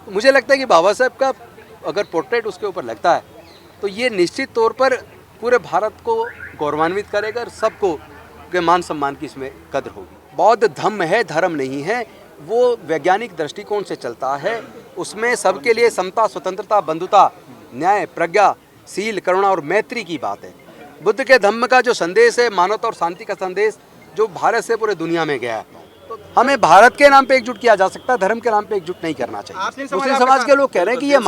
मुझे लगता है कि बाबा साहब का अगर पोर्ट्रेट उसके ऊपर लगता है तो ये निश्चित तौर पर पूरे भारत को गौरवान्वित करेगा और सबको के मान सम्मान की इसमें कद्र होगी। बौद्ध धम्म है, धर्म नहीं है। वो वैज्ञानिक दृष्टिकोण से चलता है। उसमें सबके लिए समता, स्वतंत्रता, बंधुता, न्याय, प्रज्ञा, शील, करुणा और मैत्री की बात है। बुद्ध के धम्म का जो संदेश है, मानवता और शांति का संदेश, जो भारत से पूरे दुनिया में गया है। तो हमें भारत के नाम पे एकजुट किया जा सकता है, धर्म के नाम पे एकजुट नहीं करना चाहिए। मुस्लिम समाज के लोग कह रहे हैं कि ये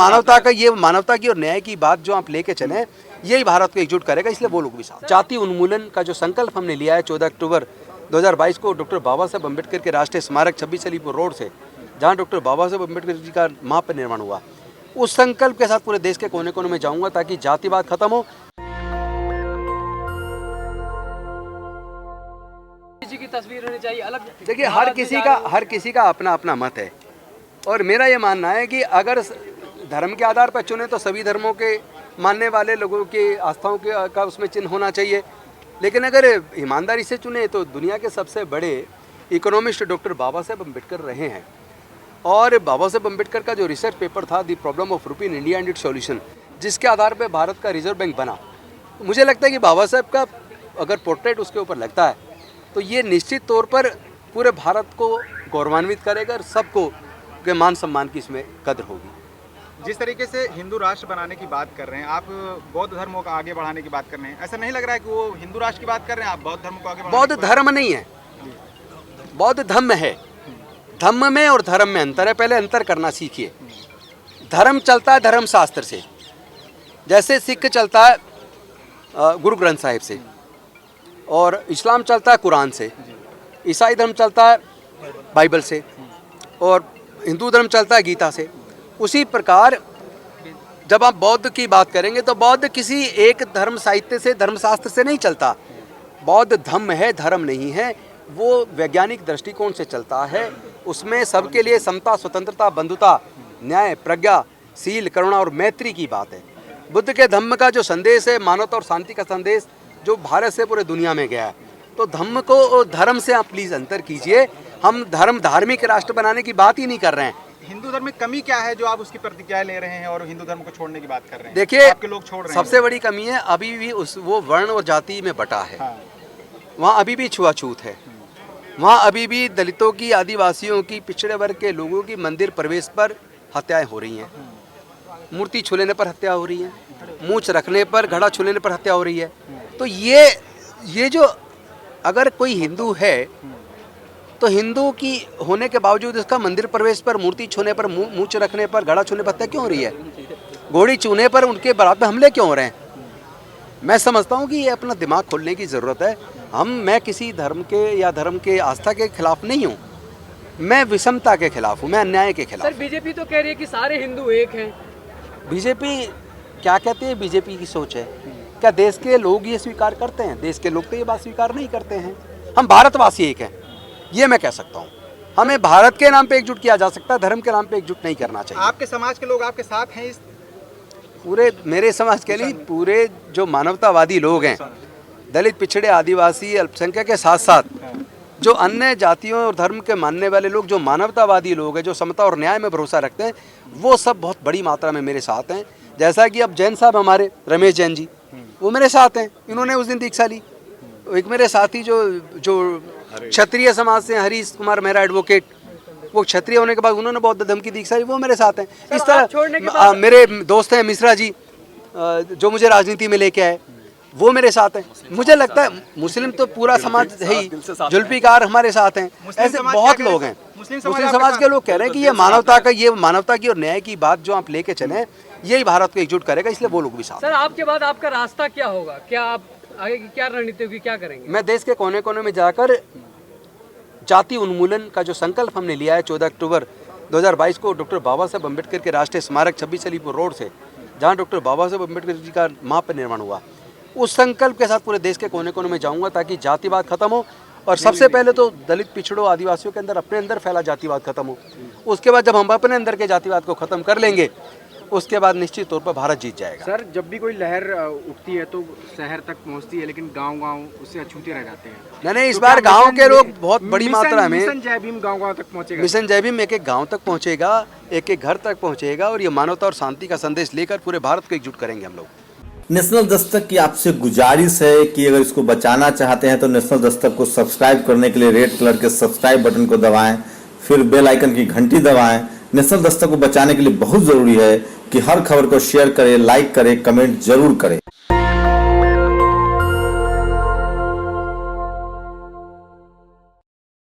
मानवता की और न्याय की बात जो आप लेके चले, यही भारत को एकजुट करेगा, इसलिए वो लोग भी साथ। जाति उन्मूलन का जो संकल्प हमने लिया है 14 अक्टूबर 2022 को डॉक्टर बाबा साहब अम्बेडकर के राष्ट्रीय स्मारक 26 अलीपुर रोड से, जहाँ डॉक्टर बाबा साहब अम्बेडकर जी का महापरिनिर्वाण हुआ, उस संकल्प के साथ पूरे देश के कोने कोने में जाऊँगा ताकि जातिवाद खत्म हो। जी की तस्वीर होनी चाहिए अलग। देखिए, हर किसी का अपना अपना मत है और मेरा ये मानना है कि अगर धर्म के आधार पर चुने तो सभी धर्मों के मानने वाले लोगों की आस्थाओं के का उसमें चिन्ह होना चाहिए, लेकिन अगर ईमानदारी से चुने तो दुनिया के सबसे बड़े इकोनॉमिस्ट डॉक्टर बाबा साहब अम्बेडकर रहे हैं। और बाबा साहब अम्बेडकर का जो रिसर्च पेपर था द प्रॉब्लम ऑफ रूपी in India and it's solution, जिसके आधार पर भारत का रिजर्व बैंक बना, मुझे लगता है कि बाबा साहब का अगर पोर्ट्रेट उसके ऊपर लगता है तो ये निश्चित तौर पर पूरे भारत को गौरवान्वित करेगा और सबको के मान सम्मान की इसमें कद्र होगी। जिस तरीके से हिंदू राष्ट्र बनाने की बात कर रहे हैं आप, बौद्ध धर्म को आगे बढ़ाने की बात कर रहे हैं, ऐसा नहीं लग रहा है कि वो हिंदू राष्ट्र की बात कर रहे हैं, आप बौद्ध धर्म को आगे बढ़ाने? बौद्ध धर्म नहीं है, बौद्ध धम्म है। धम्म में और धर्म में अंतर है, पहले अंतर करना सीखिए। धर्म चलता है धर्म शास्त्र से, जैसे सिख चलता है गुरु ग्रंथ साहिब से, और इस्लाम चलता है कुरान से, ईसाई धर्म चलता है बाइबल से, और हिंदू धर्म चलता है गीता से। उसी प्रकार जब आप बौद्ध की बात करेंगे तो बौद्ध किसी एक धर्म साहित्य से, धर्मशास्त्र से नहीं चलता। बौद्ध धम्म है, धर्म नहीं है। वो वैज्ञानिक दृष्टिकोण से चलता है। उसमें सबके लिए समता, स्वतंत्रता, बंधुता, न्याय, प्रज्ञा, शील, करुणा और मैत्री की बात है। बुद्ध के धम्म का जो संदेश है, मानवता और शांति का संदेश, जो भारत से पूरे दुनिया में गया है। तो धम्म को और धर्म से आप प्लीज अंतर कीजिए। हम धार्मिक राष्ट्र बनाने की बात ही नहीं कर रहे हैं। हिंदू धर्म में कमी क्या है जो आप उसकी प्रतिक्रिया ले रहे हैं और हिंदू धर्म को छोड़ने की बात कर रहे हैं? देखिए, आपके लोग छोड़ रहे हैं। सबसे बड़ी कमी है अभी भी वो वर्ण और जाति में बटा है। हाँ। वहाँ अभी भी छुआछूत है। वहाँ अभी भी दलितों की, आदिवासियों की, पिछड़े वर्ग के लोगों की मंदिर प्रवेश पर हत्याएं हो रही हैं। मूर्ति छू लेने पर हत्या हो रही है, मूंछ रखने पर, घड़ा छू लेने पर हत्या हो रही है। तो ये जो अगर कोई हिंदू है तो हिंदू की होने के बावजूद इसका मंदिर प्रवेश पर, मूर्ति छूने पर, मूंछ रखने पर, घड़ा छूने पर हत्या क्यों हो रही है? घोड़ी छूने पर उनके बरात में हमले क्यों हो रहे हैं? मैं समझता हूँ कि ये अपना दिमाग खोलने की ज़रूरत है। मैं किसी धर्म के या धर्म के आस्था के खिलाफ नहीं हूँ, मैं विषमता के खिलाफ हूँ, मैं अन्याय के खिलाफ। सर, बीजेपी तो कह रही है कि सारे हिंदू एक हैं। बीजेपी क्या कहते हैं? बीजेपी की सोच है। क्या देश के लोग ये स्वीकार करते हैं? देश के लोग तो ये बात स्वीकार नहीं करते हैं। हम भारतवासी एक हैं, ये मैं कह सकता हूँ। हमें भारत के नाम पे एकजुट किया जा सकता है, धर्म के नाम पे एकजुट नहीं करना चाहिए। आपके समाज के लोग आपके साथ हैं? इस पूरे मेरे समाज के लिए पूरे जो मानवतावादी लोग हैं, दलित, पिछड़े, आदिवासी, अल्पसंख्यक के साथ साथ जो अन्य जातियों और धर्म के मानने वाले लोग, जो मानवतावादी लोग हैं, जो समता और न्याय में भरोसा रखते हैं, वो सब बहुत बड़ी मात्रा में मेरे साथ हैं। जैसा कि अब जैन साहब हमारे, रमेश जैन जी, वो मेरे साथ हैं। इन्होंने उस दिन दीक्षा ली। एक मेरे साथी जो क्षत्रिय समाज से, हरीश कुमार मेहरा एडवोकेट, वो क्षत्रिय होने के बाद उन्होंने बौद्ध धर्म की दीक्षा ली, वो मेरे साथ हैं। इस तरह मेरे दोस्त हैं मिश्रा जी, जो मुझे राजनीति में लेके आए, वो मेरे साथ हैं। मुझे लगता है मुस्लिम तो पूरा समाज है ही, जुल्फिकार हमारे साथ हैं, ऐसे बहुत लोग हैं। मुस्लिम समाज के लोग कह रहे हैं कि ये मानवता की और न्याय की बात जो आप लेके चले, यही भारत को एकजुट करेगा, इसलिए वो लोग भी साथ। सर, आपके बाद आपका रास्ता क्या होगा? क्या आप आगे की क्या रणनीति होगी, क्या करेंगे? मैं देश के कोने कोने में जाकर जाति उन्मूलन का जो संकल्प हमने लिया है 14 अक्टूबर 2022 को डॉक्टर बाबा साहब अम्बेडकर के राष्ट्रीय स्मारक 26 अलीपुर रोड से, जहाँ डॉक्टर बाबा साहब अम्बेडकर जी का महापरिनिर्वाण हुआ, उस संकल्प के साथ पूरे देश के कोने कोने में जाऊँगा ताकि जातिवाद खत्म हो। और सबसे पहले तो दलित, पिछड़ों, आदिवासियों के अंदर, अपने अंदर फैला जातिवाद खत्म हो। उसके बाद जब हम अपने अंदर के जातिवाद को खत्म कर लेंगे उसके बाद निश्चित तौर पर भारत जीत जाएगा। सर, जब भी कोई लहर उठती है तो शहर तक पहुंचती है, लेकिन गांव-गांव उससे अछूते रह जाते हैं। नहीं, इस तो बार क्या गांव मिशन- के लोग बहुत बड़ी मात्रा में मिशन जय भीम गांव-गांव तक पहुंचेगा। मिशन जय भीम एक एक गांव तक पहुंचेगा, एक एक घर तक पहुंचेगा और ये मानवता और शांति का संदेश लेकर पूरे भारत को एकजुट करेंगे हम लोग। नेशनल दस्तक की आपसे गुजारिश है कि अगर इसको बचाना चाहते हैं तो नेशनल दस्तक को सब्सक्राइब करने के लिए रेड कलर के सब्सक्राइब बटन को दबाएं, फिर बेल आइकन की घंटी दबाएं। नेशनल दस्तक को बचाने के लिए बहुत जरूरी है कि हर खबर को शेयर करें, लाइक करें, कमेंट जरूर करें।